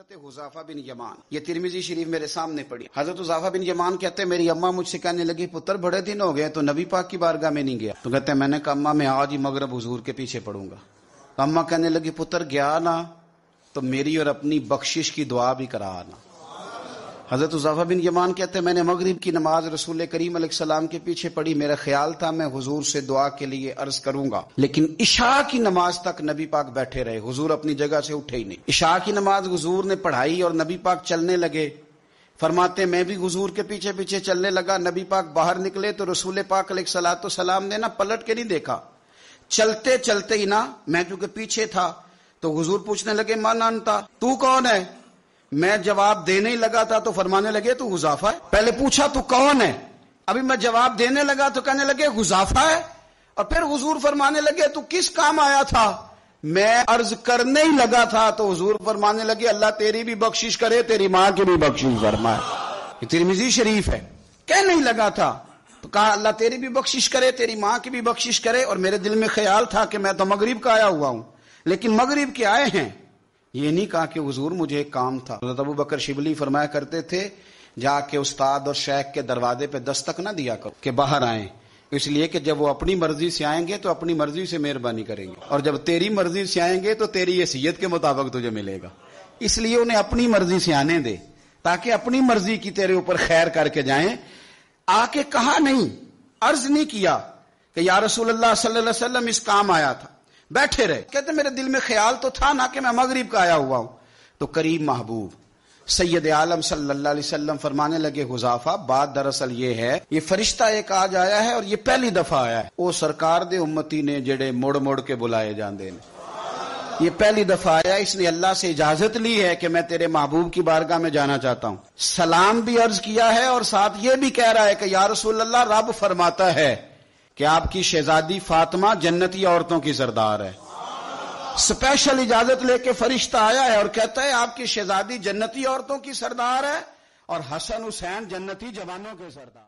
حضرت حذیفہ بن یمان، یہ ترمذی شریف میرے سامنے پڑھی. حضرت حذیفہ بن یمان کہتے ہیں میری اماں مجھ سے کہنے لگی پتر بڑے دن ہو گئے تو نبی پاک کی بارگاہ میں نہیں گیا. تو کہتے ہیں میں نے کہا اماں میں آج ہی مغرب حضور کے پیچھے پڑھوں گا. تو اماں کہنے لگی پتر گیا نا تو میری اور اپنی بخشش کی دعا بھی کرا آنا. حضرت حذیفہ بن یمان کہتے ہیں میں نے مغرب کی نماز رسول کریم علیہ السلام کے پیچھے پڑھی. میرا خیال تھا میں حضور سے دعا کے لیے عرض کروں گا، لیکن عشاء کی نماز تک نبی پاک بیٹھے رہے، حضور اپنی جگہ سے اٹھے ہی نہیں. عشاء کی نماز حضور نے پڑھائی اور نبی پاک چلنے لگے. فرماتے میں بھی حضور کے پیچھے پیچھے چلنے لگا. نبی پاک باہر نکلے تو رسول پاک علیہ الصلوۃ والسلام نے نا پلٹ کے نہیں دیکھا. چلتے چلتے ہی نا میں چونکہ پیچھے تھا تو حضور پوچھنے لگے من انتا، تو کون ہے؟ میں جواب دینے ہی لگا تھا تو فرمانے لگے تو حذیفہ ہے. پہلے پوچھا تو کون ہے، ابھی میں جواب دینے لگا تو کہنے لگے حذیفہ ہے. اور پھر حضور فرمانے لگے تو کس کام آیا تھا؟ میں عرض کرنے ہی لگا تھا تو حضور فرمانے لگے اللہ تیری بھی بخشش کرے تیری ماں کی بھی بخشش فرمائے. یہ ترمذی شریف ہے. کہنے ہی لگا تھا تو کہا اللہ تیری بھی بخشش کرے تیری ماں کی بھی بخشش کرے. اور میرے دل میں خیال تھا کہ میں تو مغرب کا آیا ہوا ہوں، لیکن مغرب کے آئے ہیں. یہ نہیں کہا کہ حضور مجھے ایک کام تھا. حضرت ابو بکر شبلی فرمایا کرتے تھے جا کے استاد اور شیخ کے دروازے پہ دستک نہ دیا کرو کہ باہر آئیں، اس لیے کہ جب وہ اپنی مرضی سے آئیں گے تو اپنی مرضی سے مہربانی کریں گے، اور جب تیری مرضی سے آئیں گے تو تیری حیثیت کے مطابق تجھے ملے گا. اس لیے انہیں اپنی مرضی سے آنے دے تاکہ اپنی مرضی کی تیرے اوپر خیر کر کے جائیں. آ کے کہا نہیں، عرض نہیں کیا کہ یا رسول اللہ صلی اللہ علیہ وسلم اس کام آیا تھا، بیٹھے رہے. کہتے میرے دل میں خیال تو تھا نا کہ میں مغرب کا آیا ہوا ہوں. تو کریم محبوب سید عالم صلی اللہ علیہ وسلم فرمانے لگے حذیفہ بات دراصل یہ ہے، یہ فرشتہ ایک آج آیا ہے اور یہ پہلی دفعہ آیا ہے. وہ سرکار دے امتی نے جڑے مڑ مڑ کے بلائے جاندے نے، یہ پہلی دفعہ آیا. اس نے اللہ سے اجازت لی ہے کہ میں تیرے محبوب کی بارگاہ میں جانا چاہتا ہوں. سلام بھی عرض کیا ہے اور ساتھ یہ بھی کہہ رہا ہے کہ یا رسول اللہ رب فرماتا ہے کہ آپ کی شہزادی فاطمہ جنتی عورتوں کی سردار ہے. اسپیشل اجازت لے کے فرشتہ آیا ہے اور کہتا ہے آپ کی شہزادی جنتی عورتوں کی سردار ہے اور حسن حسین جنتی جوانوں کے سردار.